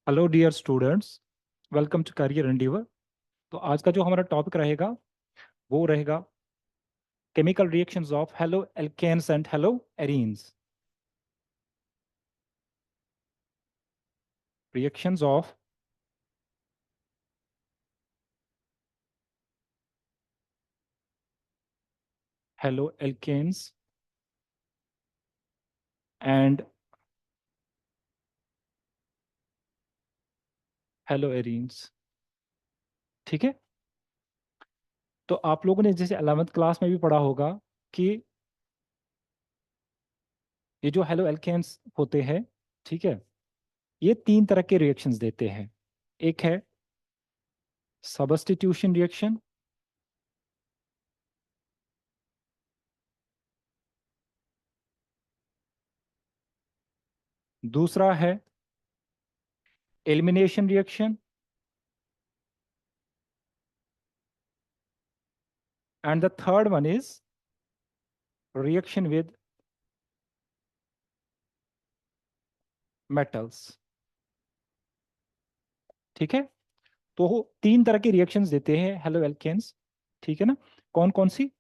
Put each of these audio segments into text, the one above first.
Hello dear students, welcome to career endeavour. तो आज का जो हमारा टॉपिक रहेगा वो रहेगा chemical reactions of halo alkanes and halo arenes. Reactions of halo alkanes and halo arenes. ठीक है। तो आप लोगों ने जैसे 11th क्लास में भी पढ़ा होगा कि ये जो हेलो एल्केन्स होते हैं, ठीक है, ये तीन तरह के रिएक्शंस देते हैं। एक है सबस्टिट्यूशन रिएक्शन, दूसरा है elimination reaction, and the third one is reaction with metals. ठीक है। तो वो तीन तरह के रिएक्शंस देते हैं हेलो एल्केन्स। ठीक है ना। कौन कौन सी?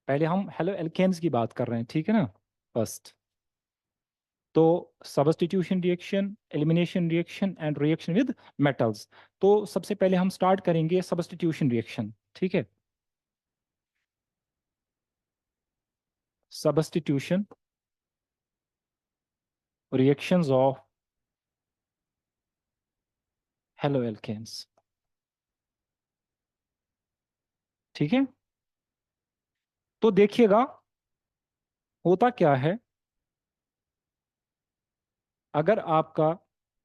पहले हम हेलो एल्केन्स की बात कर रहे हैं, ठीक है ना। फर्स्ट तो substitution reaction, elimination reaction and reaction with metals. तो सबसे पहले हम स्टार्ट करेंगे सबस्टिट्यूशन रिएक्शन। ठीक है। Substitution reactions of halo alkanes. ठीक है। तो देखिएगा होता क्या है। अगर आपका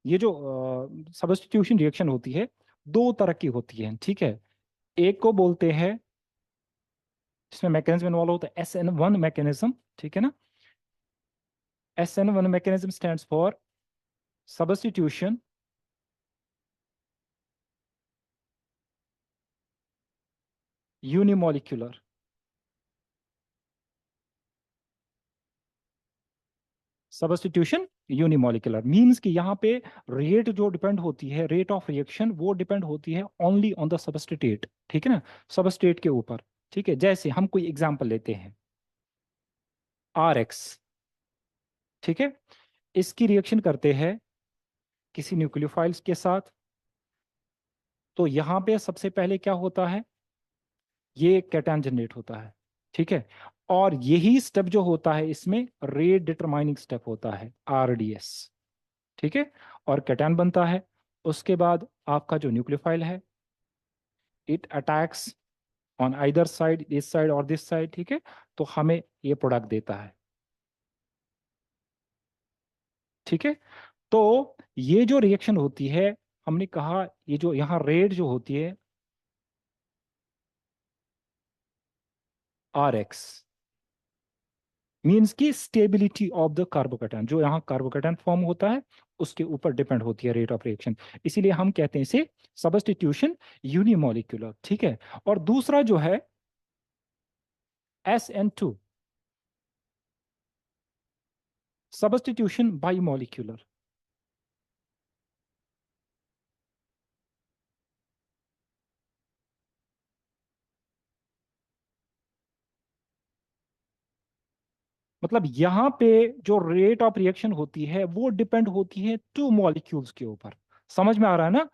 ये जो सबस्टिट्यूशन रिएक्शन होती है, दो तरह की होती है, ठीक है। एक को बोलते हैं, जिसमें मैकेनिज्म इन्वॉल्व होता है, SN1 मैकेनिज्म। ठीक है ना। SN1 mechanism stands for substitution unimolecular. Substitution unimolecular means कि यहाँ पे रेट जो डिपेंड होती है, रेट ऑफ रिएक्शन, वो डिपेंड होती है ओनली ऑन द सबस्टिट्यूट। ठीक है ना। सबस्ट्रेट के ऊपर। ठीक है। जैसे हम कोई एग्जांपल लेते हैं, RX। ठीक है। इसकी रिएक्शन करते हैं किसी न्यूक्लियोफाइल्स के साथ। तो यहाँ पे सबसे पहले क्या होता है, ये कैटायन जनरेट होता है। ठीक है। और यही स्टेप जो होता है इसमें रेट डिटरमाइनिंग स्टेप होता है, RDS। ठीक है। और कैटायन बनता है। उसके बाद आपका जो न्यूक्लियोफाइल है, it attacks on either side, this side और दिस साइड। ठीक है। तो हमें ये प्रोडक्ट देता है। ठीक है। तो ये जो रिएक्शन होती है, हमने कहा ये जो यहाँ रेट जो होती है, RX मीन्स की स्टेबिलिटी ऑफ द कार्बोकैटायन, जो यहाँ कार्बोकैटायन फॉर्म होता है उसके ऊपर डिपेंड होती है रेट ऑफ रिएक्शन। इसीलिए हम कहते हैं इसे सबस्टिट्यूशन यूनिमोलिक्यूलर। ठीक है। और दूसरा जो है SN2, सबस्टिट्यूशन बाइमोलिक्यूलर। मतलब यहाँ पे जो रेट ऑफ रिएक्शन होती है वो डिपेंड होती है टू मॉलिक्यूल्स के ऊपर। समझ में आ रहा है ना।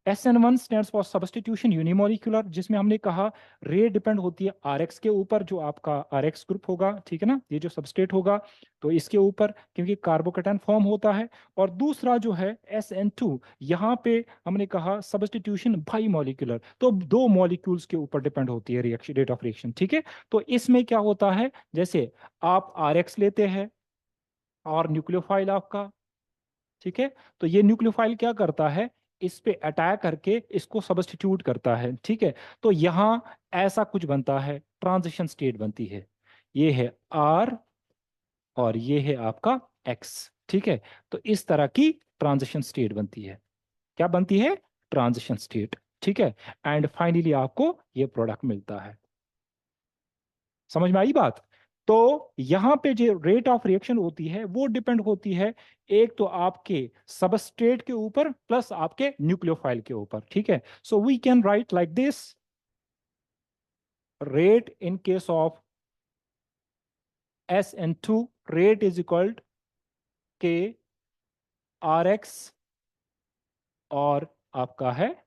SN1 stands for substitution unimolecular, जिसमें हमने कहा रेट डिपेंड होती है RX के ऊपर, जो आपका RX ग्रुप होगा। ठीक है ना। ये जो सबस्ट्रेट होगा तो इसके ऊपर, क्योंकि कार्बोकैटायन फॉर्म होता है। और दूसरा जो है SN2, यहाँ पे हमने कहा सबस्टिट्यूशन बाई मॉलिक्यूलर, तो दो मॉलिक्यूल्स के ऊपर डिपेंड होती है रिएक्शन, रेट ऑफ रिएक्शन। ठीक है। तो इसमें क्या होता है, जैसे आप RX लेते हैं और न्यूक्लियोफाइल आपका, ठीक है, तो ये न्यूक्लियोफाइल क्या करता है, इस पे अटैक करके इसको सबस्टिट्यूट करता है। ठीक है। तो यहां ऐसा कुछ बनता है, ट्रांजिशन स्टेट बनती है। ये है R और ये है आपका X। ठीक है। तो इस तरह की ट्रांजिशन स्टेट बनती है। क्या बनती है? Transition state. ठीक है। एंड फाइनली आपको ये प्रोडक्ट मिलता है। समझ में आई बात? तो यहाँ पे जो रेट ऑफ रिएक्शन होती है वो डिपेंड होती है एक तो आपके सबस्ट्रेट के ऊपर प्लस आपके न्यूक्लियोफाइल के ऊपर, ठीक है। So we can write like this, rate in case of SN2, rate is equal to K Rx और आपका है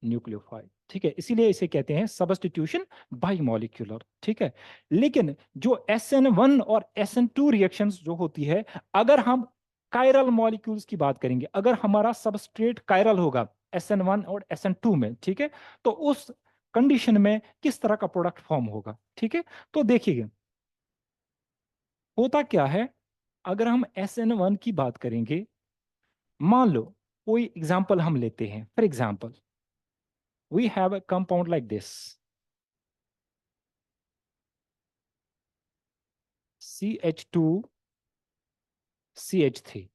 न्यूक्लियोफाइल, ठीक है। इसीलिए इसे कहते हैं सबस्टिट्यूशन बाई मॉलिक्यूलर, ठीक है। लेकिन जो SN1 और SN2 रिएक्शंस जो होती है, अगर हम कायरल मॉलिक्यूल्स की बात करेंगे, अगर हमारा सबस्ट्रेट कायरल होगा SN1 और SN2 में, ठीक है, तो उस कंडीशन में किस तरह का प्रोडक्ट फॉर्म होगा, ठीक है। तो देखिए होता क्या है, अगर हम SN1 की बात करेंगे, मान लो कोई एग्जांपल हम लेते हैं, for example we have a compound like this CH2CH3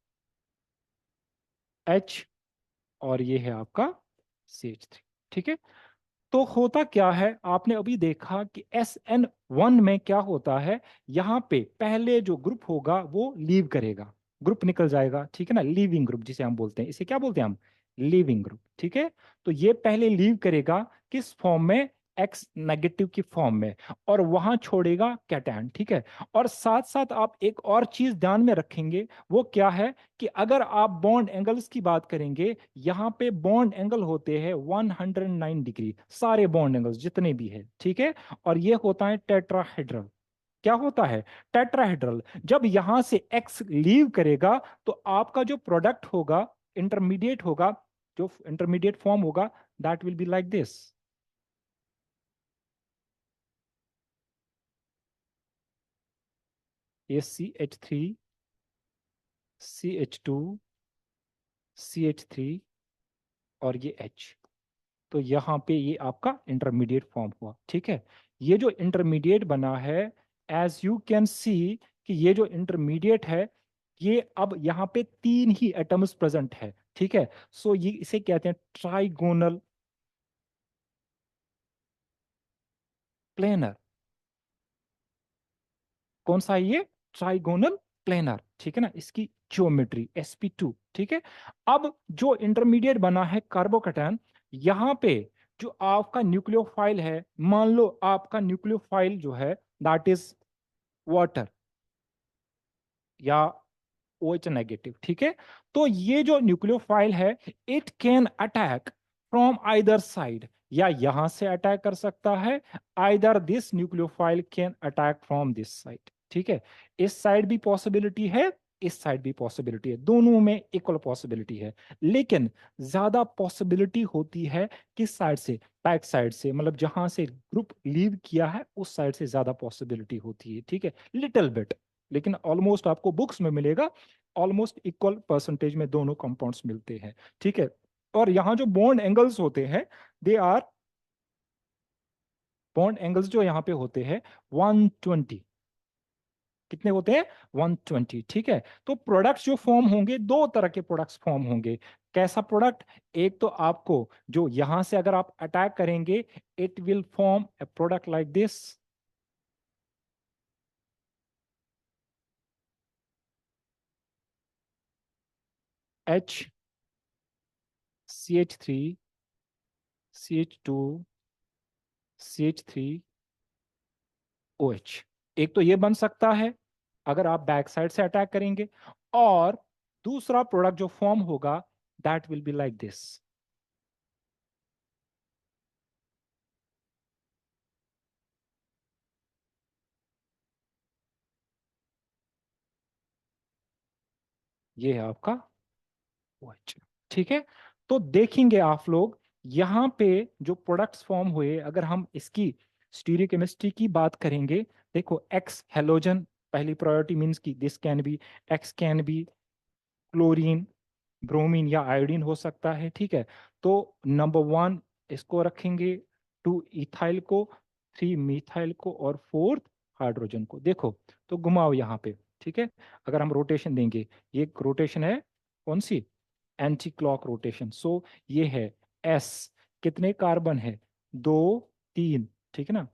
H, और ये है आपका CH3, ठीक है। तो होता क्या है, आपने अभी देखा कि SN1 में क्या होता है, यहाँ पे पहले जो ग्रुप होगा वो लीव करेगा, ग्रुप निकल जाएगा, ठीक है ना, लीविंग ग्रुप जिसे हम बोलते हैं, इसे क्या बोलते हैं हम, लीविंग ग्रुप, ठीक है। तो ये पहले लीव करेगा किस फॉर्म में, एक्स नेगेटिव की फॉर्म में, और वहां छोड़ेगा कैटायन, ठीक है। और साथ साथ आप एक और चीज ध्यान में रखेंगे, वो क्या है कि अगर आप बॉन्ड एंगल्स की बात करेंगे, यहाँ पे बॉन्ड एंगल होते हैं 109 डिग्री, सारे बॉन्ड एंगल्स जितने भी है, ठीक है। और ये होता है टेट्राहेड्रल, क्या होता है, टेट्राहेड्रल। जब यहां से एक्स लीव करेगा तो आपका जो प्रोडक्ट होगा, इंटरमीडिएट होगा, जो इंटरमीडिएट फॉर्म होगा, that will be like this, ये CH3CH2CH3 और ये H। तो यहाँ पे ये आपका इंटरमीडिएट फॉर्म हुआ, ठीक है। ये जो इंटरमीडिएट बना है, एज यू कैन सी कि ये जो इंटरमीडिएट है, ये अब यहाँ पे तीन ही एटम्स प्रेजेंट है, ठीक है। सो ये इसे कहते हैं ट्राइगोनल प्लेनर। कौन सा है ये, ट्राइगोनल प्लेनर, ठीक है ना, इसकी ज्योमेट्री sp2, ठीक है। अब जो इंटरमीडिएट बना है कार्बोकैटायन, यहाँ पे जो आपका न्यूक्लियोफाइल है, मान लो आपका न्यूक्लियोफाइल जो है दैट इज वाटर या OH नेगेटिव, ठीक है। तो ये जो न्यूक्लियोफाइल है, it can attack from either side, या यहां से अटैक कर सकता है, either this nucleophile can attack from this side, ठीक है। इस साइड भी पॉसिबिलिटी है, इस साइड भी पॉसिबिलिटी है, दोनों में इक्वल पॉसिबिलिटी है। लेकिन ज्यादा पॉसिबिलिटी होती है किस साइड से, बैक साइड से, मतलब जहां से ग्रुप लीव किया है उस साइड से ज्यादा पॉसिबिलिटी होती है, ठीक है, लिटिल बिट। लेकिन ऑलमोस्ट आपको बुक्स में मिलेगा, ऑलमोस्ट इक्वल परसेंटेज में दोनों कंपाउंड्स मिलते हैं, ठीक है। और यहाँ जो बॉन्ड एंगल्स होते हैं, दे आर, बॉन्ड एंगल्स जो यहाँ पे होते हैं 120, कितने होते हैं, 120, ठीक है। तो प्रोडक्ट्स जो फॉर्म होंगे, दो तरह के प्रोडक्ट्स फॉर्म होंगे। कैसा प्रोडक्ट, एक तो आपको जो यहां से अगर आप अटैक करेंगे, it will form A product like this, HCH3CH2CH3OH। एक तो ये बन सकता है अगर आप बैक साइड से अटैक करेंगे, और दूसरा प्रोडक्ट जो फॉर्म होगा that will be like this, ये है आपका OH, ठीक है। तो देखेंगे आप लोग यहाँ पे जो प्रोडक्ट्स फॉर्म हुए, अगर हम इसकी स्टीरियोकेमिस्ट्री की बात करेंगे, देखो एक्स हेलोजन, पहली प्रायोरिटी मींस की this can be, x can be chlorine, bromine या आयोडीन हो सकता है, ठीक है। तो नंबर वन इसको रखेंगे, टू इथाइल को, थ्री मिथाइल को, और फोर्थ हाइड्रोजन को। देखो तो घुमाओ यहाँ पे, ठीक है। अगर हम रोटेशन देंगे, ये रोटेशन है कौन सी, एंटी क्लॉक रोटेशन। सो ये है एस, कितने कार्बन है, दो तीन, ठीक है ना,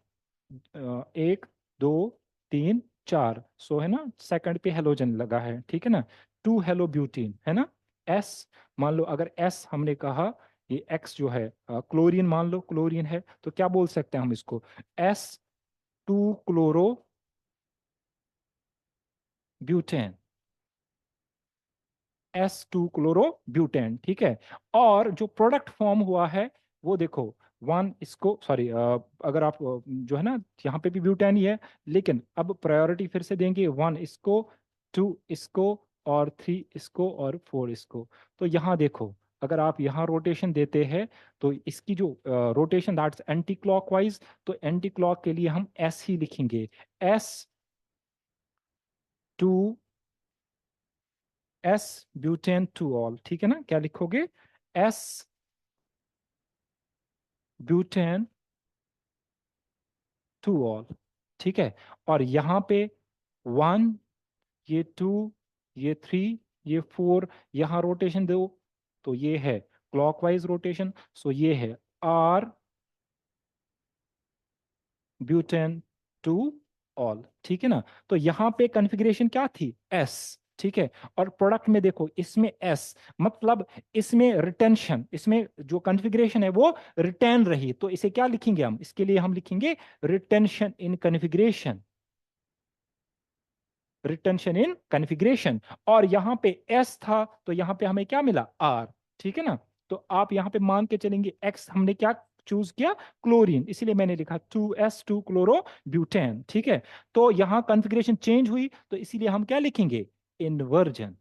एक दो तीन 4, सो है ना, सेकंड पे हेलोजन लगा है, ठीक है ना, 2 हेलो ब्यूटीन है ना। एस, मान लो अगर एस हमने कहा, ये एक्स जो है क्लोरीन, मान लो क्लोरीन है, तो क्या बोल सकते हैं हम इसको, S2 chloro butane, S2 chloro butane, ठीक है। और जो प्रोडक्ट फॉर्म हुआ है वो देखो, वन इसको सॉरी, अगर आप जो है ना, यहाँ पे भी ब्यूटेन ही है, लेकिन अब प्रायोरिटी फिर से देंगे, 1 इसको, 2 इसको, और 3 इसको, और 4 इसको। तो यहाँ देखो, अगर आप यहाँ रोटेशन देते हैं तो इसकी जो रोटेशन दैट्स एंटी क्लॉकवाइज, तो एंटी क्लॉक के लिए हम एस ही लिखेंगे, S2, S butane two all, ठीक है ना, क्या लिखोगे, एस ब्यूटेन टू ऑल, ठीक है। और यहाँ पे 1, ये 2, ये 3, ये 4, यहाँ रोटेशन दो, तो ये है क्लॉकवाइज रोटेशन, सो ये है आर ब्यूटेन टू ऑल, ठीक है ना। तो यहाँ पे कॉन्फ़िगरेशन क्या थी, एस, ठीक है। और प्रोडक्ट में देखो, इसमें एस, मतलब इसमें रिटेंशन, इसमें जो कॉन्फ़िगरेशन है वो रिटेन रही, तो इसे क्या लिखेंगे हम, इसके लिए हम लिखेंगे retention in configuration, retention in configuration. और यहाँ पे एस था, तो यहाँ पे हमें क्या मिला, आर, ठीक है ना। तो आप यहाँ पे मान के चलेंगे, एक्स हमने क्या चूज किया, क्लोरीन, इसीलिए मैंने लिखा 2s2 क्लोरो ब्यूटेन, ठीक है। तो यहाँ कॉन्फ़िगरेशन चेंज हुई, तो इसीलिए हम क्या लिखेंगे, इन्वर्जन,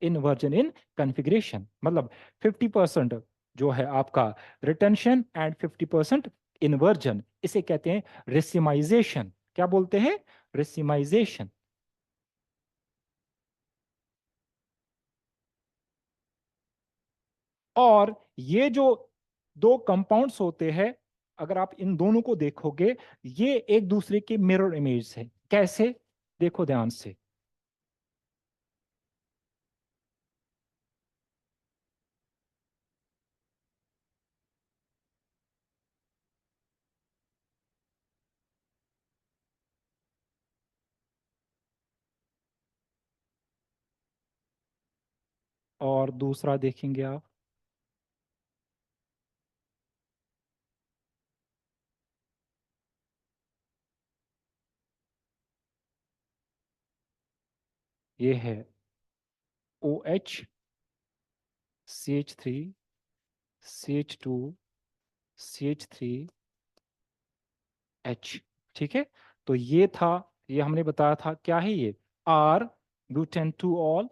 इन्वर्जन इन कॉन्फ़िगरेशन, मतलब 50% जो है आपका रिटेंशन एंड 50% इन्वर्जन, इसे कहते हैं रेसिमाइजेशन, क्या बोलते हैं, रेसिमाइजेशन। और ये जो दो कंपाउंड्स होते हैं, अगर आप इन दोनों को देखोगे, ये एक दूसरे के मिरर इमेज है, कैसे, देखो ध्यान से, और दूसरा देखेंगे आप, ये है OH CH3CH2CH3H, ठीक है। तो ये था, ये हमने बताया था क्या है ये, आर ब्यूटेन टू ऑल,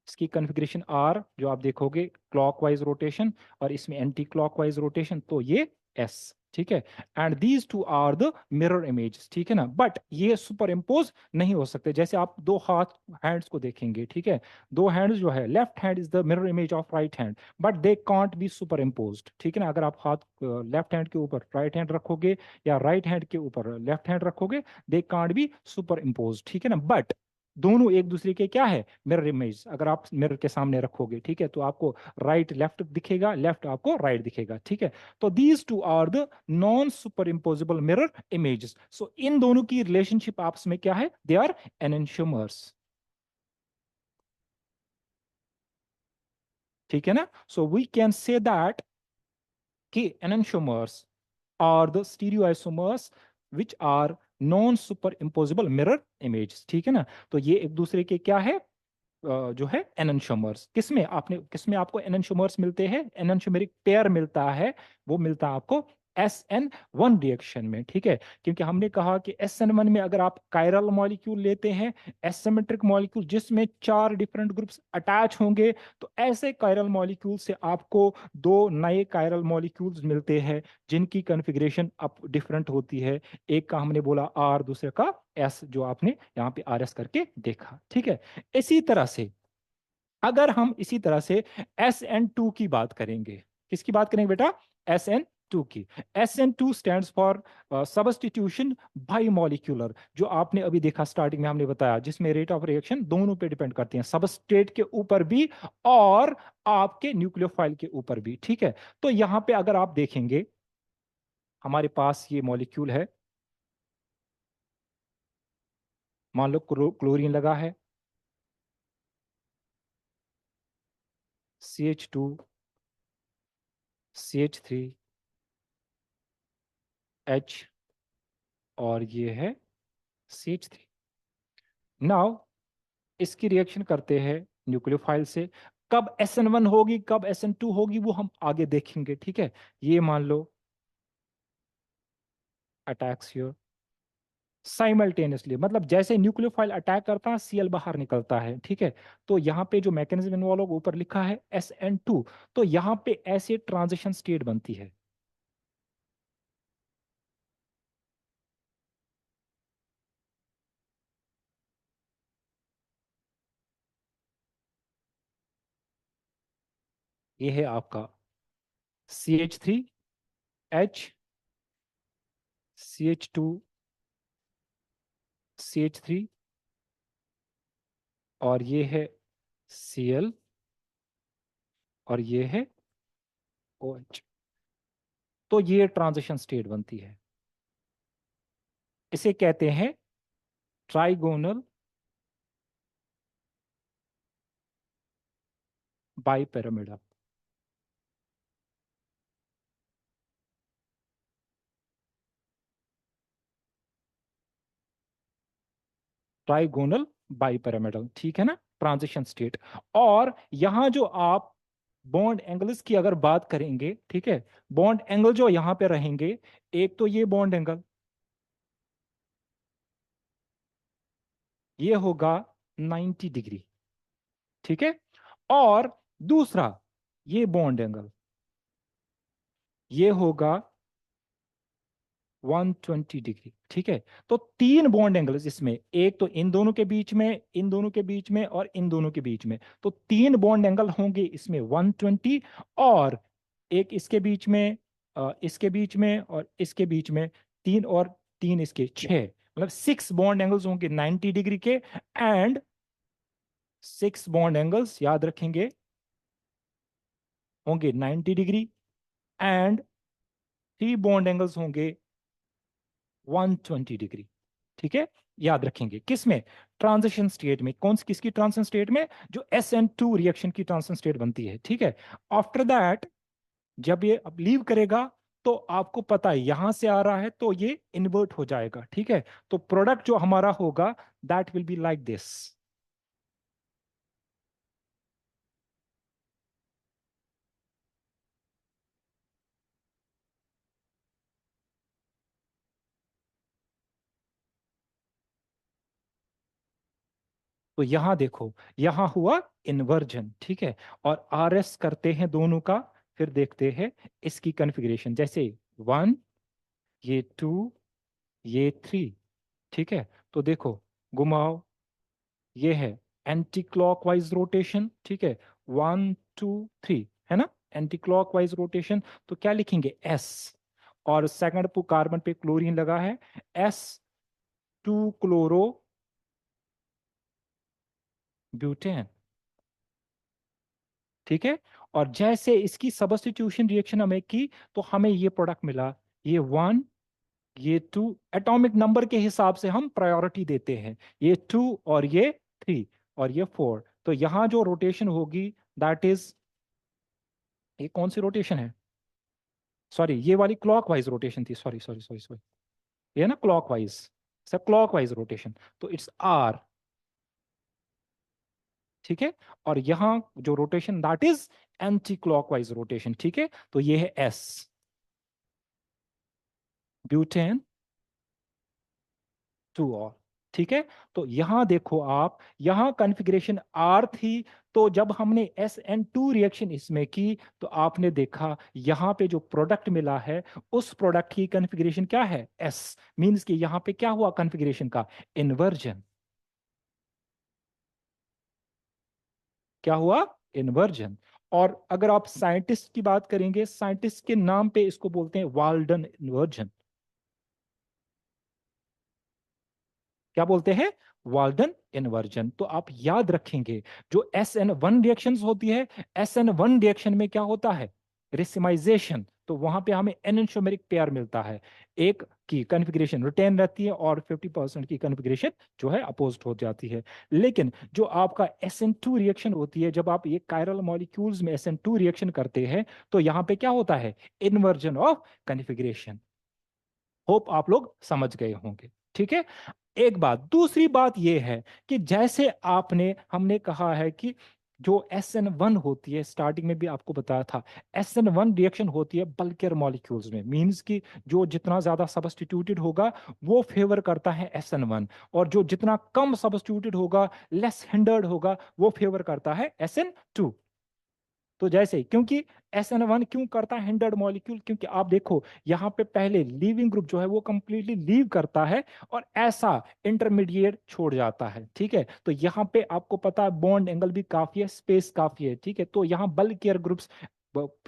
इसकी कॉन्फ़िगरेशन आर जो आप देखोगे क्लॉकवाइज रोटेशन, और इसमें एंटी क्लॉकवाइज रोटेशन, तो ये एस, ठीक है। And these two are the mirror image, ठीक है ना। बट ये सुपर इम्पोज नहीं हो सकते, जैसे आप दो हाथ, हैंड्स को देखेंगे, ठीक है, दो हैंड्स जो है, left hand is the mirror image of right hand, but they can't be super imposed, ठीक है ना। अगर आप हाथ लेफ्ट हैंड के ऊपर राइट हैंड रखोगे, या राइट हैंड के ऊपर लेफ्ट हैंड रखोगे, they can't be super impose, ठीक है ना। बट दोनों एक दूसरे के क्या है, मिरर इमेज, अगर आप मिरर के सामने रखोगे, ठीक है, तो आपको राइट लेफ्ट दिखेगा, लेफ्ट आपको राइट दिखेगा, ठीक है। तो these two are the non superimposable mirror images, so इन दोनों की रिलेशनशिप आपस में क्या है, दे आर एनेंशियोमर्स, ठीक है ना। So we can say that कि enantiomers are the stereoisomers which are non superimposable mirror images, ठीक है ना। तो ये एक दूसरे के क्या है, जो है एननशोमर्स, किसमें आपने, किसमें आपको एननशोमर्स मिलते हैं, एननशोमेरिक पेयर मिलता है, वो मिलता है आपको SN1 रिएक्शन में, ठीक है। क्योंकि हमने कहा कि SN1 में अगर आप कायरल मॉलिक्यूल लेते हैं, एसिमेट्रिक मॉलिक्यूल जिसमें 4 डिफरेंट ग्रुप्स अटैच होंगे, तो ऐसे कायरल मॉलिक्यूल से आपको दो नए कायरल मॉलिक्यूल्स मिलते हैं, जिनकी कॉन्फ़िगरेशन अब डिफरेंट होती है, एक का हमने बोला आर, दूसरे का एस, जो आपने यहाँ पे RS करके देखा, ठीक है। इसी तरह से अगर हम इसी तरह से SN2 की बात करेंगे, किसकी बात करेंगे बेटा, SN2 की। SN2 stands for substitution by molecular, जो आपने अभी देखा स्टार्टिंग में हमने बताया, जिसमें रेट ऑफ रिएक्शन दोनों पे डिपेंड करती हैं, सबस्ट्रेट के ऊपर भी और आपके न्यूक्लियोफाइल के ऊपर भी, ठीक है। तो यहां पे अगर आप देखेंगे, हमारे पास ये मॉलिक्यूल है, मान लो क्लोरीन लगा है, CH2, CH3, H, और ये है CH3। नाउ इसकी रिएक्शन करते हैं न्यूक्लियोफाइल से। कब SN1 होगी, कब SN2 होगी, वो हम आगे देखेंगे, ठीक है। ये मान लो अटैक्स हियर साइमल्टेनियसली, मतलब जैसे न्यूक्लियोफाइल अटैक करता है, Cl बाहर निकलता है, ठीक है। तो यहाँ पे जो मैकेनिज्म इन्वॉल्व होगा, ऊपर लिखा है SN2। तो यहाँ पे ऐसे ट्रांजिशन स्टेट बनती है। ये है आपका CH3, H, CH2, CH3, और ये है Cl, और ये है OH। तो ये ट्रांजिशन स्टेट बनती है। इसे कहते हैं ट्राइगोनल बाइपिरामिडल। ट्राइगोनल बाइपिरामिडल, ठीक है ना, ट्रांजिशन स्टेट। और यहां जो आप बॉन्ड एंगल्स की अगर बात करेंगे, ठीक है, बॉन्ड एंगल जो यहां पे रहेंगे, एक तो ये बॉन्ड एंगल, ये होगा 90 डिग्री, ठीक है। और दूसरा ये बॉन्ड एंगल, ये होगा 120 डिग्री, ठीक है। तो तीन बॉन्ड एंगल्स इसमें, एक तो इन दोनों के बीच में, इन दोनों के बीच में, और इन दोनों के बीच में। तो तीन बॉन्ड एंगल होंगे इसमें 120, और एक इसके बीच में, इसके बीच में, और इसके बीच में तीन, और तीन इसके छह, मतलब सिक्स बॉन्ड एंगल्स होंगे 90 डिग्री के। एंड सिक्स बॉन्ड एंगल्स याद रखेंगे होंगे 90 degree, and three bond angles होंगे 120 डिग्री, ठीक है। याद रखेंगे किस में, ट्रांजिशन स्टेट में। कौन सी, किसकी ट्रांजिशन स्टेट में, जो SN2 रिएक्शन की ट्रांजिशन स्टेट बनती है, ठीक है। आफ्टर दैट जब ये अब लीव करेगा, तो आपको पता है यहां से आ रहा है, तो ये इन्वर्ट हो जाएगा, ठीक है। तो प्रोडक्ट जो हमारा होगा, that will be like this. तो यहां देखो, यहां हुआ इन्वर्जन, ठीक है। और RS करते हैं दोनों का, फिर देखते हैं इसकी कन्फिग्रेशन। जैसे वन, ये टू, ये थ्री, ठीक है। तो देखो, घुमाओ, ये है एंटी क्लॉकवाइज रोटेशन, ठीक है, 1 2 3, है ना, एंटी क्लॉकवाइज रोटेशन। तो क्या लिखेंगे, S। और सेकंड कार्बन पे क्लोरीन लगा है, S 2 क्लोरो ब्यूटेन, ठीक है। और जैसे इसकी सबस्टिट्यूशन रिएक्शन हमें की, तो हमें ये प्रोडक्ट मिला, ये वन, ये टू। एटॉमिक नंबर के हिसाब से हम प्रायोरिटी देते हैं, ये टू, और ये थ्री, और ये फोर। तो यहां जो रोटेशन होगी, दैट इज, ये कौन सी रोटेशन है, सॉरी, ये वाली क्लॉकवाइज रोटेशन थी, सॉरी सॉरी सॉरी सॉरी, ये ना क्लॉकवाइज, सब क्लॉकवाइज रोटेशन। तो इट्स R, ठीक है। और यहां जो rotation, that is anti clockwise rotation, ठीक है। तो ये है S, ब्यूटेन, 2 और, ठीक है। तो यहां देखो आप, यहां कॉन्फ़िगरेशन R थी। तो जब हमने SN2 रिएक्शन इसमें की, तो आपने देखा यहां पे जो प्रोडक्ट मिला है, उस प्रोडक्ट की कॉन्फ़िगरेशन क्या है, S। मींस कि यहां पे क्या हुआ कॉन्फ़िगरेशन का, इन्वर्जन। क्या हुआ, इन्वर्जन। और अगर आप साइंटिस्ट की बात करेंगे, साइंटिस्ट के नाम पे इसको बोलते हैं वाल्डन इन्वर्जन। क्या बोलते हैं, वाल्डन इन्वर्जन। तो आप याद रखेंगे, जो SN1 रिएक्शंस होती है, SN1 रिएक्शन में क्या होता है, रेसिमाइजेशन। तो वहां पे हमें एनेंटियोमेरिक पेयर मिलता है, एक की कॉन्फ़िगरेशन रिटेन रहती है और 50% की कॉन्फ़िगरेशन जो है अपोज्ड हो जाती है। लेकिन जो आपका SN2 रिएक्शन होती है, जब आप ये कायरल मॉलिक्यूल्स में SN2 रिएक्शन करते हैं, तो यहाँ पे क्या होता है, इन्वर्जन ऑफ कॉन्फ़िगरेशन। होप आप लोग समझ गए होंगे, ठीक है। एक बात, दूसरी बात यह है कि जैसे आपने हमने कहा है कि जो SN1 होती है, स्टार्टिंग में भी आपको बताया था, SN1 रिएक्शन होती है बल्कियर मॉलिक्यूल्स में, मींस कि जो जितना ज्यादा सब्स्टिट्यूटेड होगा वो फेवर करता है SN1, और जो जितना कम सब्स्टिट्यूटेड होगा, लेस हिंडर्ड होगा, वो फेवर करता है SN2। तो जैसे, क्योंकि SN1 क्यों करता है हिंडर्ड मॉलिक्यूल, क्योंकि आप देखो यहाँ पे पहले लीविंग ग्रुप जो है वो कंप्लीटली लीव करता है और ऐसा इंटरमीडिएट छोड़ जाता है, ठीक है। तो यहाँ पे आपको पता है बॉन्ड एंगल भी काफी है, स्पेस काफी है, ठीक है। तो यहाँ बल्क केयर ग्रुप्स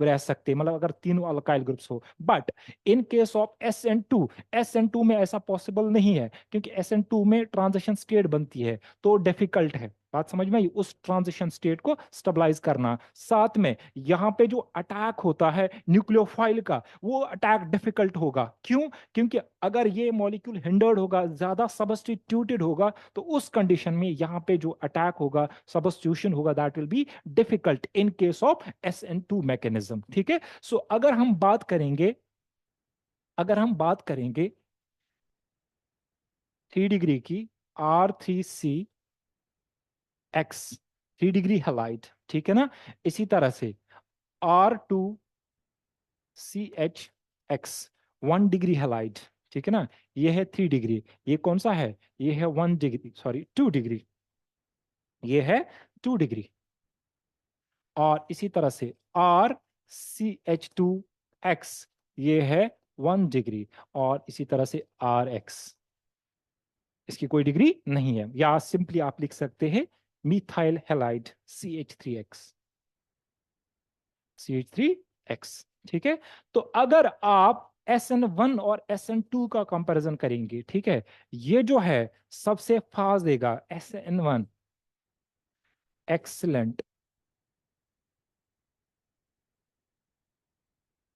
रह सकते हैं, मतलब अगर तीनों अल्काइल ग्रुप्स हो। But in case of SN2 में ऐसा पॉसिबल नहीं है, क्योंकि SN2 में ट्रांजिशन स्टेट बनती है, तो डिफिकल्ट है, बात समझ में आई, उस ट्रांजिशन स्टेट को स्टेबलाइज करना। साथ में यहाँ पे जो अटैक होता है न्यूक्लियोफाइल का, वो अटैक डिफिकल्ट होगा। क्यों? क्योंकि अगर ये मॉलिक्यूल हिंडर्ड होगा, ज्यादा सबस्टिट्यूटेड होगा, तो उस कंडीशन में यहाँ पे जो अटैक होगा, सबस्टिट्यूशन होगा, that will be difficult in case of SN2 mechanism, ठीक है। सो अगर हम बात करेंगे 3 डिग्री की R3CX, 3 डिग्री हेलाइड, ठीक है ना। इसी तरह से R2CHX, 1 डिग्री हेलाइड, ठीक है ना। ये है 3 डिग्री, ये कौन सा है, ये है 1 डिग्री, सॉरी 2 डिग्री, ये है 2 डिग्री। और इसी तरह से RCH2X, ये है 1 डिग्री। और इसी तरह से RX, इसकी कोई डिग्री नहीं है, या सिंपली आप लिख सकते हैं मिथाइल हेलाइड CH3X, ठीक है। तो अगर आप SN1 और SN2 का कंपैरिजन करेंगे, ठीक है, ये जो है सबसे फास्ट देगा SN1, एक्सलेंट,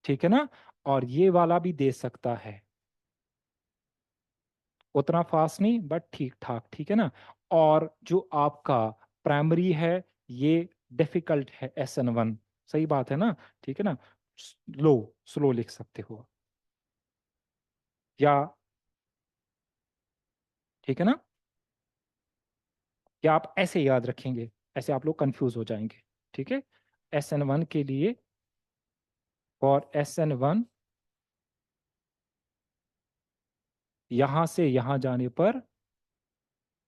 ठीक है ना। और ये वाला भी दे सकता है, उतना फास्ट नहीं बट ठीक ठाक, ठीक है ना। और जो आपका प्राइमरी है, ये डिफिकल्ट है SN1, सही बात है ना, ठीक है ना। स्लो, स्लो लिख सकते हो, या ठीक है ना, या आप ऐसे याद रखेंगे, ऐसे आप लोग कंफ्यूज हो जाएंगे, ठीक है। SN1 के लिए, और SN1 यहां से यहां जाने पर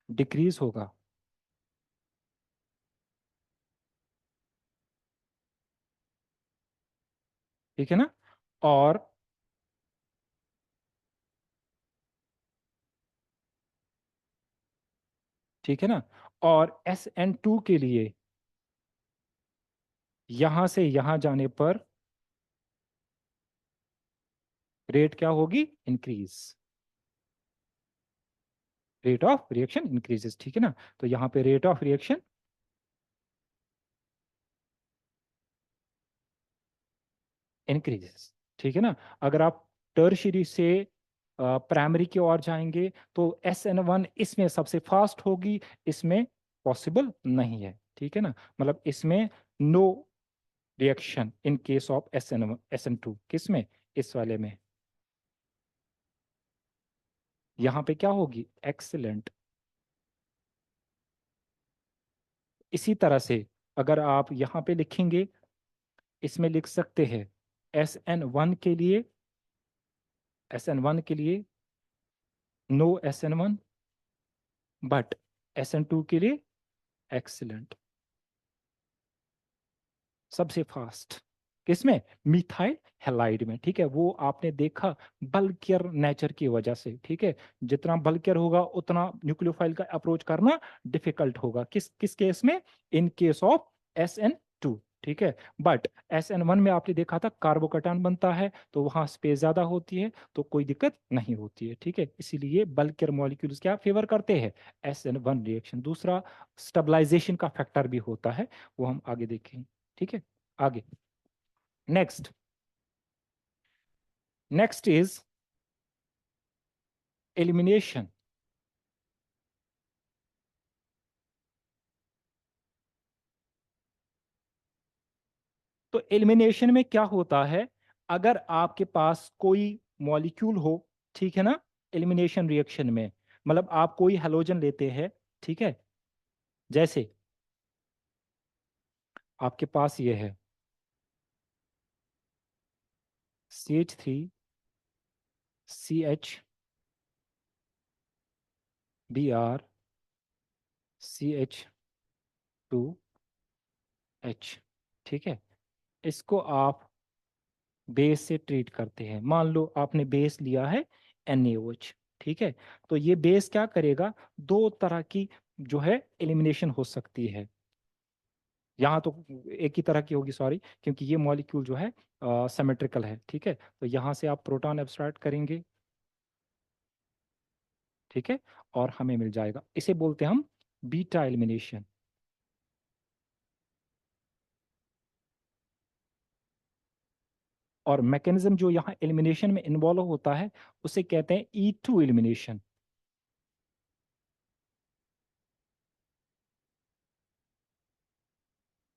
डिक्रीज होगा, ठीक है ना। और ठीक है ना, और SN2 के लिए यहां से यहां जाने पर रेट क्या होगी, increase, rate of reaction increases, ठीक है ना। तो यहां पे रेट ऑफ रिएक्शन इंक्रीजेस, ठीक है ना। अगर आप टर्शियरी से प्राइमरी की ओर जाएंगे, तो SN1 इसमें सबसे फास्ट होगी, इसमें पॉसिबल नहीं है, ठीक है ना। मतलब इसमें no reaction in case of SN2, किसमें, इस वाले में, यहां पे क्या होगी, एक्सीलेंट। इसी तरह से अगर आप यहां पे लिखेंगे, इसमें लिख सकते हैं SN1 के लिए नो SN1, बट SN2 के लिए एक्सीलेंट, सबसे फास्ट, किसमें, मिथाइल हैलाइड में, ठीक है। वो आपने देखा बल्कियर नेचर की वजह से, ठीक है। जितना बल्कियर होगा उतना न्यूक्लियोफाइल का अप्रोच करना डिफिकल्ट होगा, किस किस केस में, इन केस ऑफ SN2, ठीक है। बट SN1 में आपने देखा था कार्बोकैटायन बनता है, तो वहां स्पेस ज्यादा होती है, तो कोई दिक्कत नहीं होती है, ठीक है। इसीलिए बल्कियर मॉलिक्यूल्स क्या फेवर करते हैं, SN1 रिएक्शन। दूसरा, स्टेबलाइजेशन का फैक्टर भी होता है, वो हम आगे देखेंगे, ठीक है। आगे, नेक्स्ट, नेक्स्ट इज एलिमिनेशन। तो एलिमिनेशन में क्या होता है, अगर आपके पास कोई मॉलिक्यूल हो, ठीक है ना, एलिमिनेशन रिएक्शन में, मतलब आप कोई हेलोजन लेते हैं, ठीक है, जैसे आपके पास ये है CH3 CH Br CH2H, ठीक है, इसको आप बेस से ट्रीट करते हैं। मान लो आपने बेस लिया है NaOH, ठीक है, तो ये बेस क्या करेगा, दो तरह की जो है एलिमिनेशन हो सकती है। यहाँ तो एक ही तरह की होगी, सॉरी, क्योंकि ये मॉलिक्यूल जो है सिमेट्रिकल है, ठीक है, तो यहाँ से आप प्रोटॉन एब्स्ट्रैक्ट करेंगे, ठीक है, और हमें मिल जाएगा, इसे बोलते हैं हम बीटा एलिमिनेशन। और मैकेनिज्म जो यहाँ एलिमिनेशन में इन्वॉल्व होता है उसे कहते हैं E2 एलिमिनेशन।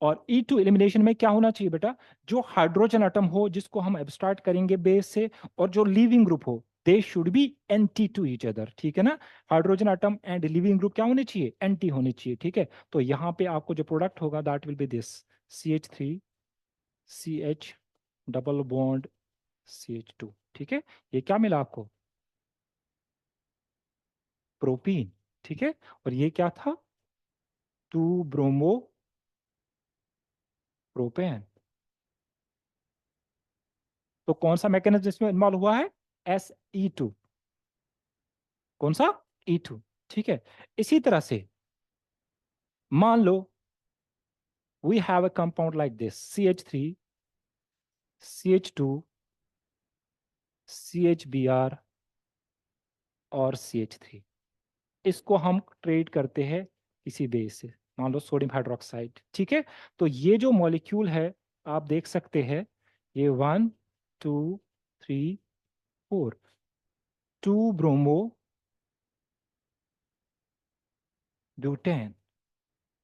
और E2 एलिमिनेशन में क्या होना चाहिए बेटा, जो हाइड्रोजन एटम हो जिसको हम एब्स्ट्रैक्ट करेंगे बेस से, और जो लीविंग ग्रुप हो, they should be anti to each other, ठीक है ना, hydrogen atom and leaving group क्या होने चाहिए, एंटी होने चाहिए, ठीक है। तो यहाँ पे आपको जो प्रोडक्ट होगा that will be this CH3 CH double bond CH2, ठीक है, ये क्या मिला आपको, प्रोपीन, ठीक है, और ये क्या था, 2 ब्रोमो प्रोपेन। तो कौन सा मैकेनिज्म इसमें इन्वॉल्व हुआ है, SE2, कौन सा, E2, ठीक है। इसी तरह से मान लो we have a compound like this CH3 CH2 CHBr और CH3, इसको हम ट्रेड करते हैं किसी बेस से, मान लो सोडियम हाइड्रोक्साइड, ठीक है। तो ये जो मॉलिक्यूल है आप देख सकते हैं, ये 1 2 3 4, 2 ब्रोमो ब्यूटेन,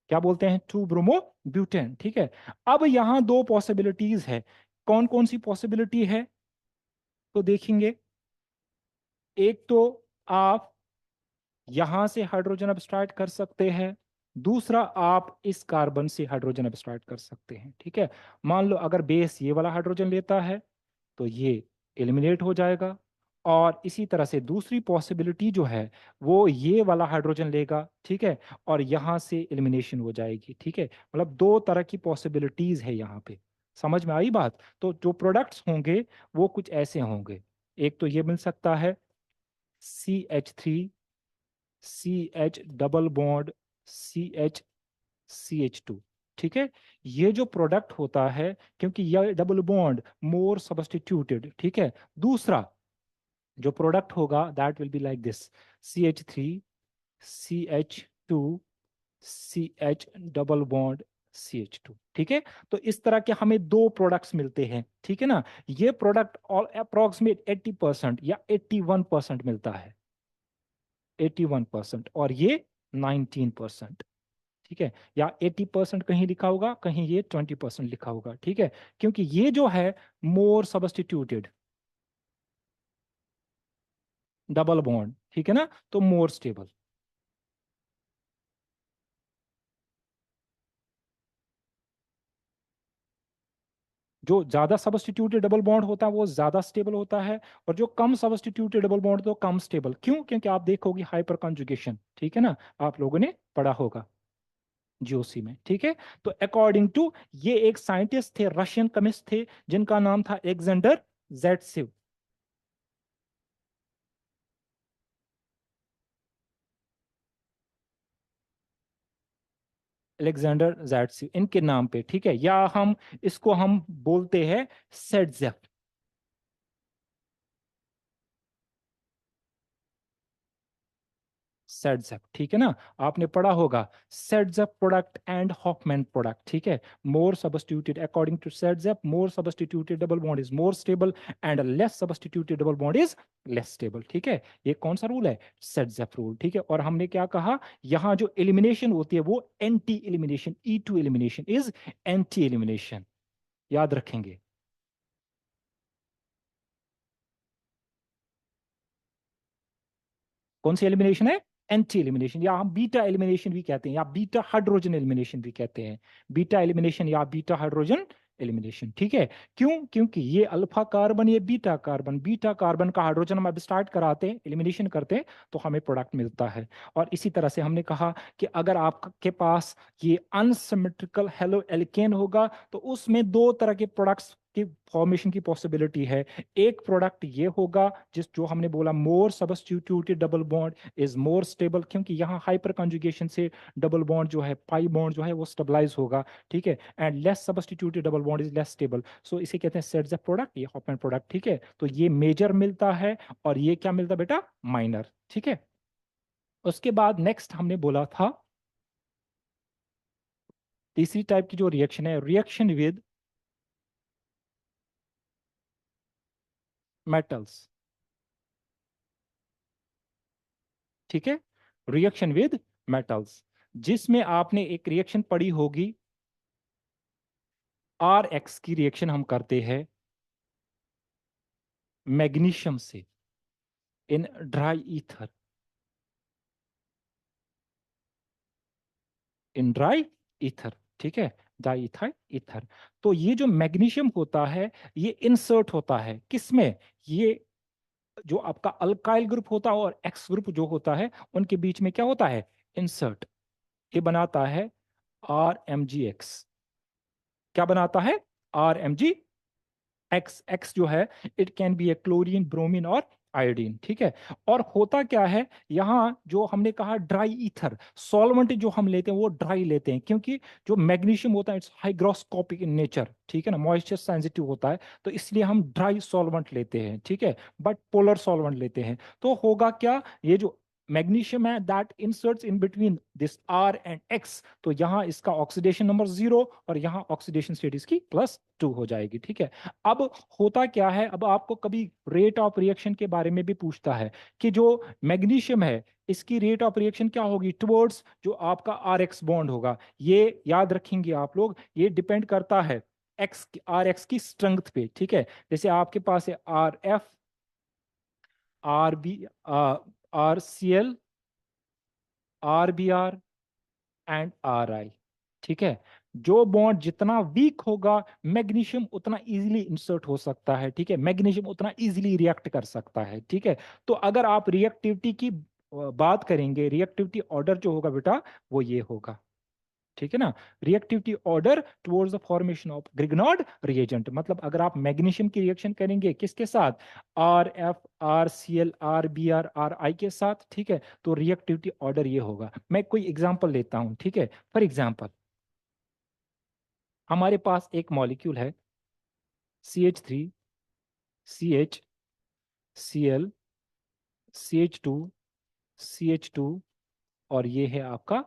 क्या बोलते हैं, 2 ब्रोमो ब्यूटेन, ठीक है। अब यहाँ दो पॉसिबिलिटीज है, कौन कौन सी पॉसिबिलिटी है, तो देखेंगे, एक तो आप यहां से हाइड्रोजन एब्स्ट्रैक्ट कर सकते हैं, दूसरा आप इस कार्बन से हाइड्रोजन एब्स्ट्रैक्ट कर सकते हैं, ठीक है। मान लो अगर बेस ये वाला हाइड्रोजन लेता है तो ये एलिमिनेट हो जाएगा, और इसी तरह से दूसरी पॉसिबिलिटी जो है वो ये वाला हाइड्रोजन लेगा, ठीक है, और यहाँ से एलिमिनेशन हो जाएगी, ठीक है। मतलब दो तरह की पॉसिबिलिटीज है यहाँ पे, समझ में आई बात। तो जो प्रोडक्ट्स होंगे वो कुछ ऐसे होंगे, एक तो ये मिल सकता है CH3 CH double bond CH ठीक है, ये जो प्रोडक्ट होता है, क्योंकि यह डबल बॉन्ड मोर सब्स्टिट्यूटेड, ठीक है। दूसरा जो प्रोडक्ट होगा that will be like this CH3 CH2 CH double bond CH2, ठीक है। तो इस तरह के हमें दो प्रोडक्ट्स मिलते हैं, ठीक है ना। ये प्रोडक्ट ऑल अप्रोक्सीमेट 80% या 81% मिलता है, 81%, और ये 19%, ठीक है, या 80% कहीं लिखा होगा, कहीं ये 20% लिखा होगा, ठीक है, क्योंकि ये जो है मोर सब्स्टिट्यूटेड डबल बॉन्ड, ठीक है ना, तो मोर स्टेबल। जो ज्यादा सब्स्टिट्यूटेड डबल बॉन्ड होता है वो ज्यादा स्टेबल होता है, और जो कम सब्स्टिट्यूटेड डबल बॉन्ड तो कम स्टेबल, क्यों, क्योंकि आप देखोगे हाइपर कंजुगेशन, ठीक है ना, आप लोगों ने पढ़ा होगा जीओसी में, ठीक है। तो अकॉर्डिंग टू, ये एक साइंटिस्ट थे, रशियन केमिस्ट थे, जिनका नाम था एलेक्जेंडर जेटसिव। अलेक्जेंडर जैट्सी इनके नाम पे, ठीक है, या हम इसको हम बोलते हैं सेटजेफ। सेडजेप, ठीक है ना, आपने पढ़ा होगा Saytzeff product and Hofmann product, ठीक है। More substituted according to Saytzeff, more substituted double bond is more stable and less substituted double bond is less stable, ठीक है। ये कौन सा रूल है? सेडजेप रूल, ठीक है। और हमने क्या कहा, यहां जो एलिमिनेशन होती है वो anti elimination, E2 elimination is anti elimination, याद रखेंगे। कौन सी एलिमिनेशन है? एंटी एलिमिनेशन, या हम बीटा एलिमिनेशन भी कहते हैं, या बीटा हाइड्रोजन एलिमिनेशन भी कहते हैं। बीटा एलिमिनेशन या बीटा हाइड्रोजन एलिमिनेशन, ठीक है। क्यों? क्योंकि ये अल्फा कार्बन, ये बीटा कार्बन का हाइड्रोजन हम अब स्टार्ट कराते हैं, एलिमिनेशन करते हैं, तो हमें प्रोडक्ट मिलता है। और इसी तरह से हमने कहा कि अगर आपके पास ये अनसिमेट्रिकल हेलो एल्केन होगा तो उसमें दो तरह के प्रोडक्ट्स की फॉर्मेशन की पॉसिबिलिटी है। एक प्रोडक्ट ये होगा जिस जो हमने बोला मोर substituted double bond is more stable, क्योंकि यहाँ हाइपर कंजुगेशन से डबल बॉन्ड जो है, पाई बॉन्ड जो है वो स्टेबलाइज होगा, ठीक है। And less substituted double bond is less stable, so इसे कहते हैं सेट्स प्रोडक्ट, ये हॉफमैन प्रोडक्ट, ठीक है। तो ये मेजर मिलता है और ये क्या मिलता है बेटा? माइनर, ठीक है। उसके बाद नेक्स्ट हमने बोला था तीसरी टाइप की जो रिएक्शन है, रिएक्शन विद मेटल्स, ठीक है। रिएक्शन विद मेटल्स, जिसमें आपने एक रिएक्शन पढ़ी होगी, RX की रिएक्शन हम करते हैं मैग्नीशियम से in dry ether, in dry ether, ठीक है, ड्राई ईथर ईथर। तो ये जो मैग्नीशियम होता है ये इंसर्ट होता है किसमें? ये जो आपका अल्काइल ग्रुप होता है और एक्स ग्रुप जो होता है उनके बीच में क्या होता है? इंसर्ट। ये बनाता है RMgX। क्या बनाता है? RMg एक्स, एक्स जो है it can be A chlorine, bromine और आयोडीन, ठीक है। और होता क्या है, यहाँ जो हमने कहा ड्राई ईथर सॉल्वेंट जो हम लेते हैं वो ड्राई लेते हैं, क्योंकि जो मैग्नीशियम होता है इट्स हाइग्रोस्कोपिक इन नेचर, ठीक है ना, मॉइस्चर सेंसिटिव होता है, तो इसलिए हम ड्राई सॉल्वेंट लेते हैं, ठीक है, बट पोलर सॉल्वेंट लेते हैं। तो होगा क्या, ये जो मैग्नीशियम है that inserts in between this R and X, तो यहाँ इसका ऑक्सीडेशन नंबर 0 और यहाँ ऑक्सीडेशन स्टेट इसकी +2 हो जाएगी, ठीक है। अब होता क्या है, अब आपको कभी रेट ऑफ रिएक्शन के बारे में भी पूछता है कि जो मैग्नीशियम है इसकी रेट ऑफ रिएक्शन क्या होगी टुवर्ड्स जो आपका RX बॉन्ड होगा। ये याद रखेंगे आप लोग, ये डिपेंड करता है एक्स RX की स्ट्रेंथ पे, ठीक है। जैसे आपके पास है RF, RB, RCl, RBr and RI, ठीक है। जो बॉन्ड जितना वीक होगा मैग्नीशियम उतना इजीली इंसर्ट हो सकता है, ठीक है, मैग्नीशियम उतना इजीली रिएक्ट कर सकता है, ठीक है। तो अगर आप रिएक्टिविटी की बात करेंगे, रिएक्टिविटी ऑर्डर जो होगा बेटा वो ये होगा, ठीक है ना। Reactivity order towards the formation of Grignard reagent, मतलब अगर आप मैग्नीशियम की रिएक्शन करेंगे किसके साथ? RF, RCl, RBr, RI के साथ, ठीक है, तो रिएक्टिविटी ऑर्डर ये होगा। मैं कोई एग्जांपल लेता हूं, ठीक है। फॉर एग्जांपल हमारे पास एक मॉलिक्यूल है CH3, CH, Cl, CH2, CH2 और ये है आपका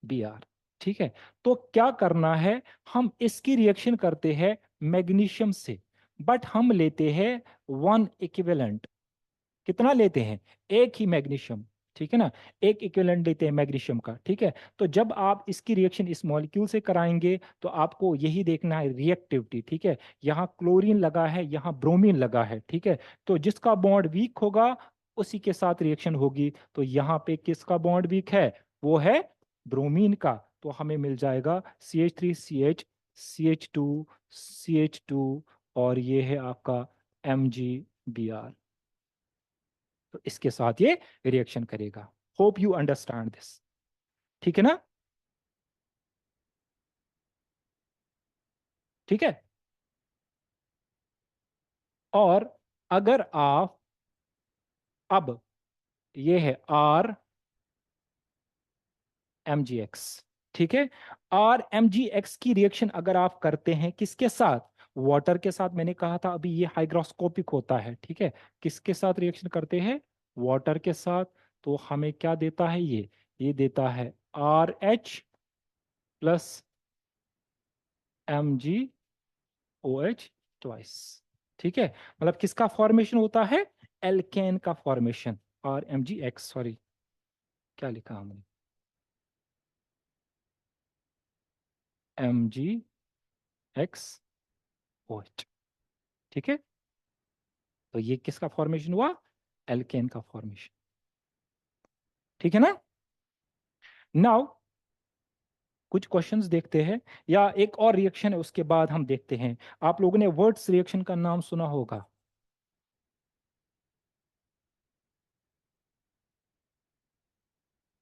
Br, ठीक है। तो क्या करना है, हम इसकी रिएक्शन करते हैं मैग्नीशियम से, बट हम लेते हैं वन इक्विवेलेंट। कितना लेते हैं? एक ही मैग्नीशियम, ठीक है ना, एक इक्विवेलेंट लेते हैं मैग्नीशियम का, ठीक है। तो जब आप इसकी रिएक्शन इस मॉलिक्यूल से कराएंगे तो आपको यही देखना है रिएक्टिविटी, ठीक है। यहाँ क्लोरीन लगा है, यहाँ ब्रोमीन लगा है, ठीक है। तो जिसका बॉन्ड वीक होगा उसी के साथ रिएक्शन होगी। तो यहाँ पे किसका बॉन्ड वीक है? वो है ब्रोमीन का। तो हमें मिल जाएगा CH3CH, CH2 और ये है आपका MgBr। तो इसके साथ ये रिएक्शन करेगा। होप यू अंडरस्टैंड दिस, ठीक है ना, ठीक है। और अगर आप अब ये है RMgX, ठीक है। RMgX की रिएक्शन अगर आप करते हैं किसके साथ? वाटर के साथ। मैंने कहा था अभी ये हाइग्रोस्कोपिक होता है, ठीक है। किसके साथ रिएक्शन करते हैं? वाटर के साथ। तो हमें क्या देता है ये देता है RH प्लस MgOH ट्वाइस। ठीक है, मतलब किसका फॉर्मेशन होता है, एल्केन का फॉर्मेशन। और MgX, सॉरी क्या लिखा हमने, MgXOH। ठीक है, तो ये किसका फॉर्मेशन हुआ, एल्केन का फॉर्मेशन। ठीक है ना। नाउ कुछ क्वेश्चंस देखते हैं, या एक और रिएक्शन है उसके बाद हम देखते हैं। आप लोगों ने वर्ड्स रिएक्शन का नाम सुना होगा,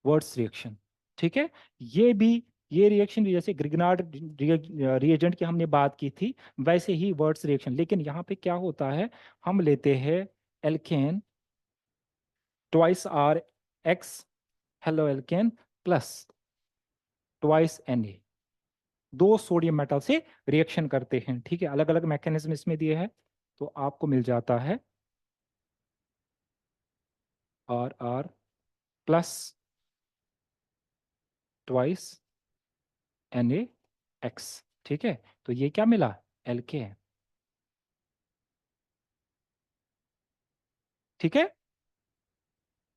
वर्ड्स रिएक्शन। ठीक है, ये भी, ये रिएक्शन भी जैसे ग्रिग्नार्ड रिएजेंट की हमने बात की थी, वैसे ही वर्ड्स रिएक्शन। लेकिन यहाँ पे क्या होता है, हम लेते हैं alkane twice R X halo alkane plus twice Na, दो सोडियम मेटल से रिएक्शन करते हैं। ठीक है, अलग अलग मैकेनिज्म इसमें दिए हैं, तो आपको मिल जाता है R प्लस ट्वाइस NaX। ठीक है, तो ये क्या मिला, एल्के है। ठीक है,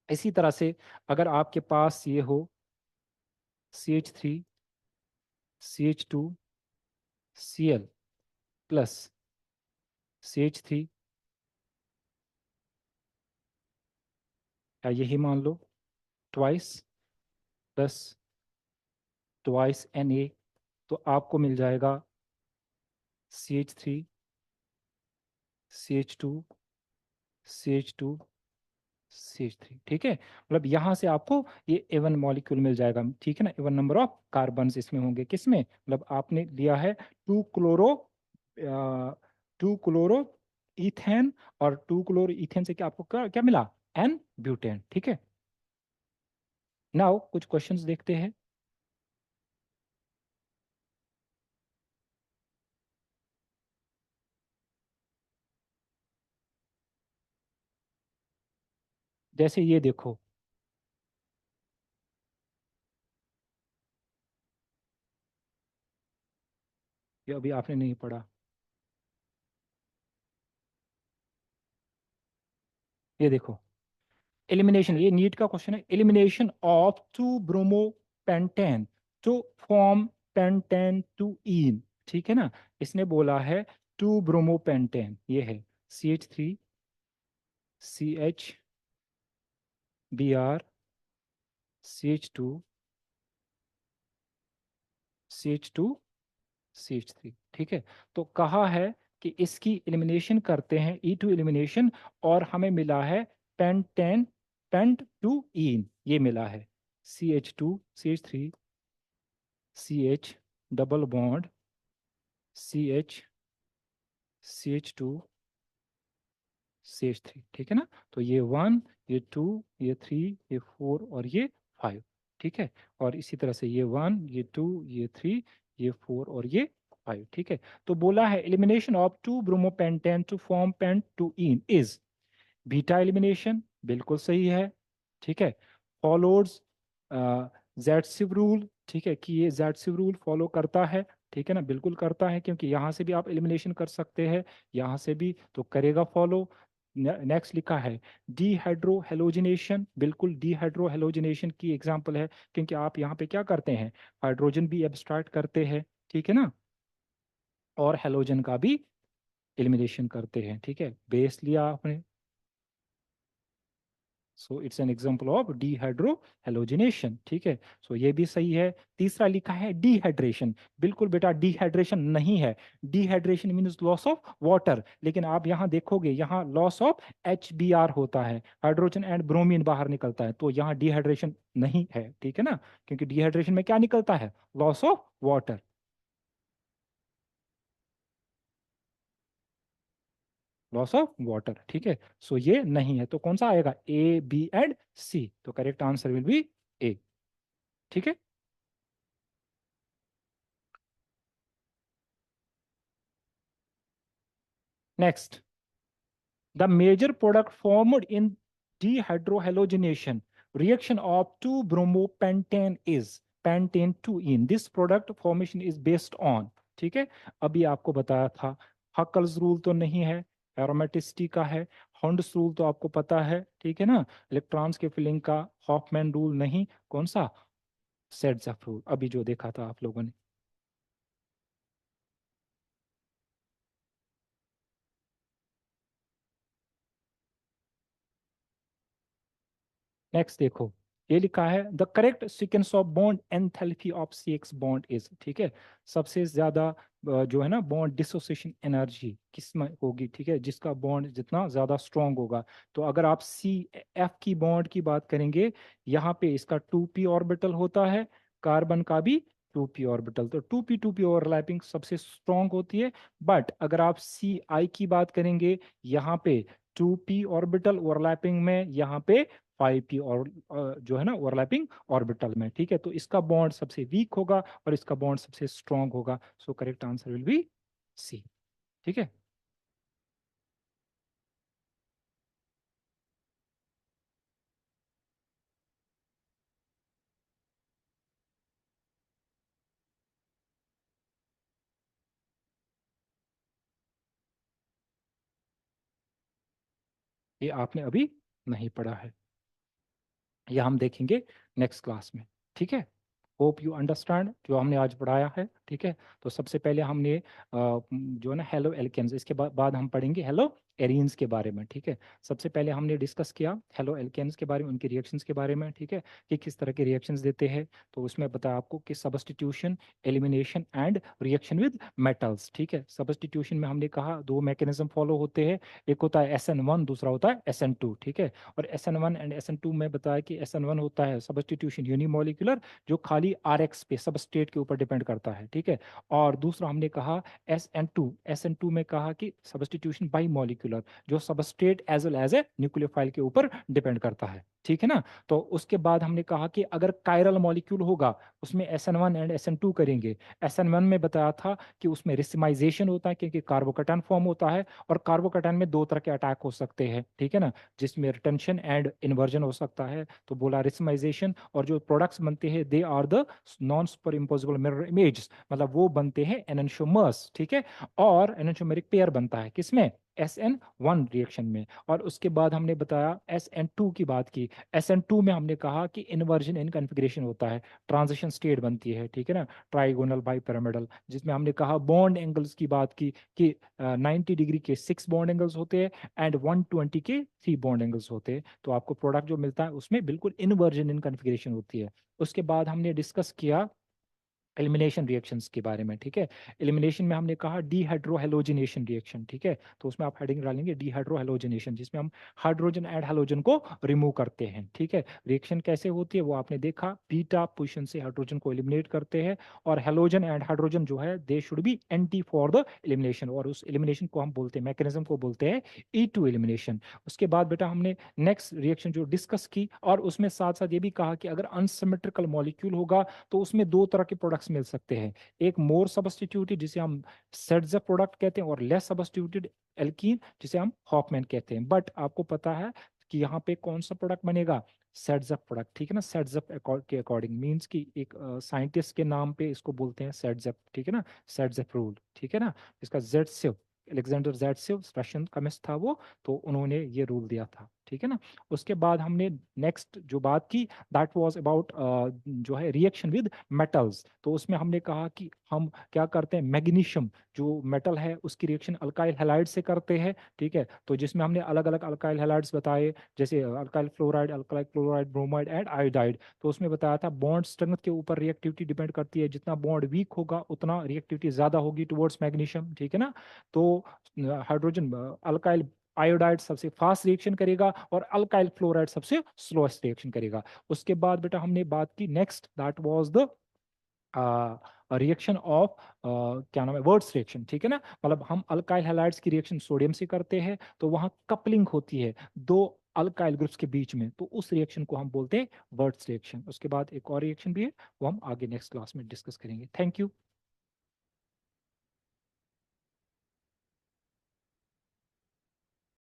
इसी तरह से अगर आपके पास ये हो CH3 CH2 Cl plus CH3, या यही मान लो ट्वाइस प्लस ट्वाइस Na, तो आपको मिल जाएगा CH3 CH2 CH2 CH3। ठीक है, मतलब यहां से आपको ये एवन मॉलिक्यूल मिल जाएगा। ठीक है ना, एवन नंबर ऑफ कार्बन इसमें होंगे, किसमें, मतलब आपने लिया है टू क्लोरो इथेन, और टू क्लोरो इथेन से क्या आपको क्या, क्या मिला, एन ब्यूटेन। ठीक है, नाउ कुछ क्वेश्चंस देखते हैं। जैसे ये देखो, ये अभी आपने नहीं पढ़ा, ये देखो एलिमिनेशन, ये नीट का क्वेश्चन है, elimination of two bromo pentane to form pentane two ene. ठीक है ना, इसने बोला है टू ब्रोमो पेंटेन, ये है CH3 CH BR CH2 ठीक है, तो कहा है कि इसकी एलिमिनेशन करते हैं E2 एलिमिनेशन, और हमें मिला है पेंटेन पेंट टू ईन, ये मिला है CH2 CH3 CH double bond CH CH2 CH3। ठीक है ना, तो ये 1 ये 2 ये 3 ये 4 और ये 5। ठीक है, और इसी तरह से ये 1 ये 2 ये 3 ये 4 और ये 5। ठीक है, तो बोला है elimination of two bromopentane to form pent two ene is beta elimination, बिल्कुल सही है। ठीक है, फॉलोड्स जेडसिव रूल, ठीक है, कि ये जेडसिव रूल फॉलो करता है। ठीक है ना, बिल्कुल करता है, क्योंकि यहाँ से भी आप एलिमिनेशन कर सकते हैं, यहाँ से भी, तो करेगा फॉलो। नेक्स्ट लिखा है डीहाइड्रो हेलोजिनेशन, बिल्कुल डीहाइड्रो हेलोजिनेशन की एग्जांपल है, क्योंकि आप यहाँ पे क्या करते हैं, हाइड्रोजन भी एब्स्ट्रैक्ट करते हैं। ठीक है ना, और हेलोजन का भी एलिमिनेशन करते हैं। ठीक है, बेस लिया आपने, so it's an example of dehydro halogenation. ठीक है, सो ये भी सही है। तीसरा लिखा है डिहाइड्रेशन, बिल्कुल बेटा डिहाइड्रेशन नहीं है, dehydration means loss of water, लेकिन आप यहाँ देखोगे यहाँ लॉस ऑफ HBr होता है, हाइड्रोजन एंड ब्रोमीन बाहर निकलता है, तो यहाँ डिहाइड्रेशन नहीं है। ठीक है ना, क्योंकि डिहाइड्रेशन में क्या निकलता है, loss of water, loss of water. ठीक है, सो ये नहीं है, तो कौन सा आएगा, A B and C, तो correct answer will B A। ठीक है, next, the major product formed in dehydrohallucination reaction of 2-bromopentane is pentane 2-ene. This product formation is based on, ठीक है, अभी आपको बताया था, हकल्स रूल तो नहीं है, एरोमेटिसिटी का है, हॉन्ड्स रूल तो आपको पता है, ठीक है ना, इलेक्ट्रॉन्स के फिलिंग का हॉफमैन रूल नहीं, कौन सा, सेट्ज़ेफ रूल, अभी जो देखा था आप लोगों ने। नेक्स्ट देखो, ये लिखा है the correct sequence of bond enthalpy of C X bond is, ठीक है, सबसे ज्यादा जो है ना बॉन्ड डिसोसिएशन एनर्जी किस में होगी, ठीक है, जिसका बॉन्ड जितना ज्यादा स्ट्रांग होगा। तो अगर आप सी एफ की बॉन्ड की बात करेंगे, यहाँ पे इसका 2p ऑर्बिटल होता है, कार्बन का भी 2p ऑर्बिटल, तो 2p ओवरलैपिंग सबसे स्ट्रांग होती है। बट अगर आप सी आई की बात करेंगे, यहाँ पे 2p ऑर्बिटल ओवरलैपिंग में, यहाँ पे 5p और जो है ना ओवरलैपिंग ऑर्बिटल में, ठीक है, तो इसका बॉन्ड सबसे वीक होगा और इसका बॉन्ड सबसे स्ट्रांग होगा। सो correct answer will be C, ठीक है। ये आपने अभी नहीं पढ़ा है, ये हम देखेंगे नेक्स्ट क्लास में, ठीक है। होप यू अंडरस्टैंड जो हमने आज पढ़ाया है, ठीक है। तो सबसे पहले हमने जो है ना हेलो एल्केन्स, इसके बाद हम पढ़ेंगे हेलो एरीन्स के बारे में, ठीक है। सबसे पहले हमने डिस्कस किया हेलो एल्केन्स के बारे में, उनके रिएक्शंस के बारे में, ठीक है, कि किस तरह के रिएक्शंस देते हैं। तो उसमें बताया आपको कि substitution, elimination and reaction with metals, ठीक है। सब्स्टिट्यूशन में हमने कहा दो मैकेनिज्म फॉलो होते हैं, एक होता है SN1, दूसरा होता है SN2, ठीक है। और SN1 एंड SN2 में बताया कि SN1 होता है सब्स्टिट्यूशन यूनिमोलिकुलर, जो खाली RX पे सबस्ट्रेट के ऊपर डिपेंड करता है, ठीक है। और दूसरा हमने कहा SN2 में कहा कि सब्स्टिट्यूशन बाई मॉलिक्यूलर, जो substrate as well as a nucleophile के ऊपर डिपेंड करता है, ठीक है ना। तो उसके बाद हमने कहा कि अगर कायरल मॉलिक्यूल होगा उसमें SN1 एंड SN2 करेंगे। SN1 में बताया था कि उसमें रिसिमाइजेशन होता है क्योंकि कार्बोकैटायन फॉर्म होता है, और कार्बोकैटायन में दो तरह के अटैक हो सकते हैं, ठीक है ना, जिसमें रिटेंशन एंड इन्वर्जन हो सकता है। तो बोला रिसिमाइजेशन, और जो प्रोडक्ट्स बनते हैं they are the non superimposable mirror image, मतलब वो बनते हैं एनंशियोमर्स, ठीक है। और एनंशियोमेरिक पेयर बनता है किसमें, SN1 रिएक्शन में। और उसके बाद हमने बताया SN2 की बात की। SN2 में हमने कहा कि इन्वर्जन इन कन्फिग्रेशन होता है, ट्रांजिशन स्टेट बनती है, ठीक है ना, ट्राइगोनल बाइपिरामिडल, जिसमें हमने कहा बॉन्ड एंगल्स की बात की कि 90 डिग्री के 6 बॉन्ड एंगल्स होते हैं एंड 120 के 3 बॉन्ड एंगल्स होते हैं। तो आपको प्रोडक्ट जो मिलता है उसमें बिल्कुल इन्वर्जन इन कन्फिग्रेशन होती है। उसके बाद हमने डिस्कस किया एलिमिनेशन रिएक्शंस के बारे में, ठीक है। एलिमिनेशन में हमने कहा डीहाइड्रोहेलोजिनेशन रिएक्शन, ठीक है, तो उसमें आप हेडिंग डालेंगे डीहाइड्रोहेलोजिनेशन, जिसमें हम हाइड्रोजन एंड हेलोजन को रिमूव करते हैं, ठीक है। रिएक्शन कैसे होती है वो आपने देखा, बीटा पोजीशन से हाइड्रोजन को एलिमिनेट करते हैं, और हेलोजन एंड हाइड्रोजन जो है दे should be anti for the elimination, और उस एलिमिनेशन को हम बोलते हैं, मैकेनिज्म को बोलते हैं E2 एलिमिनेशन। उसके बाद बेटा हमने नेक्स्ट रिएक्शन जो डिस्कस की, और उसमें साथ साथ ये भी कहा कि अगर अनसिमेट्रिकल मॉलिक्यूल होगा तो उसमें दो तरह के प्रोडक्ट्स मिल सकते हैं, एक मोर सब्स्टिट्यूटेड जिसे हम सेट्ज़ प्रोडक्ट कहते हैं, और लेस सब्स्टिट्यूटेड एल्कीन जिसे हम हॉफमैन कहते हैं। बट आपको पता है कि यहाँ पे कौन सा प्रोडक्ट बनेगा, सेट्ज़ प्रोडक्ट, ठीक है ना। सेट्ज़ के अकॉर्डिंग मींस कि एक साइंटिस्ट के नाम पे इसको बोलते हैं सेट्ज़, ठीक है ना, सेट्ज़ रूल, ठीक है ना। इसका जेडसेव, अलेक्जेंडर जेडसेव रशियन केमिस्ट था वो, तो उन्होंने ये रूल दिया था, ठीक है ना। उसके बाद हमने नेक्स्ट जो बात की दैट वाज अबाउट जो है रिएक्शन विद मेटल्स। तो उसमें हमने कहा कि हम क्या करते हैं, मैग्नीशियम जो मेटल है उसकी रिएक्शन अल्काइल हैलाइड से करते हैं, ठीक है। तो जिसमें हमने अलग अलग अल्काइल हैलाइड्स बताए, जैसे alkyl fluoride, alkyl chloride, bromide and iodide. तो उसमें बताया था बॉन्ड स्ट्रेंथ के ऊपर रिएक्टिविटी डिपेंड करती है, जितना बॉन्ड वीक होगा उतना रिएक्टिविटी ज्यादा होगी टुवर्ड्स मैग्नीशियम, ठीक है ना। तो हाइड्रोजन अल्काइल आयोडाइड सबसे फास्ट रिएक्शन करेगा और अल्काइल फ्लोराइड सबसे स्लोएस्ट रिएक्शन करेगा। उसके बाद बेटा हमने बात की next that was the reaction of क्या नाम है, वर्ड्स रिएक्शन, ठीक है ना। मतलब हम अल्काइल हैलाइड्स की रिएक्शन सोडियम से करते हैं, तो वहां कपलिंग होती है दो अल्काइल ग्रुप्स के बीच में, तो उस रिएक्शन को हम बोलते हैं वर्ड्स रिएक्शन। उसके बाद एक और रिएक्शन भी है, वो हम आगे नेक्स्ट क्लास में डिस्कस करेंगे। Thank you.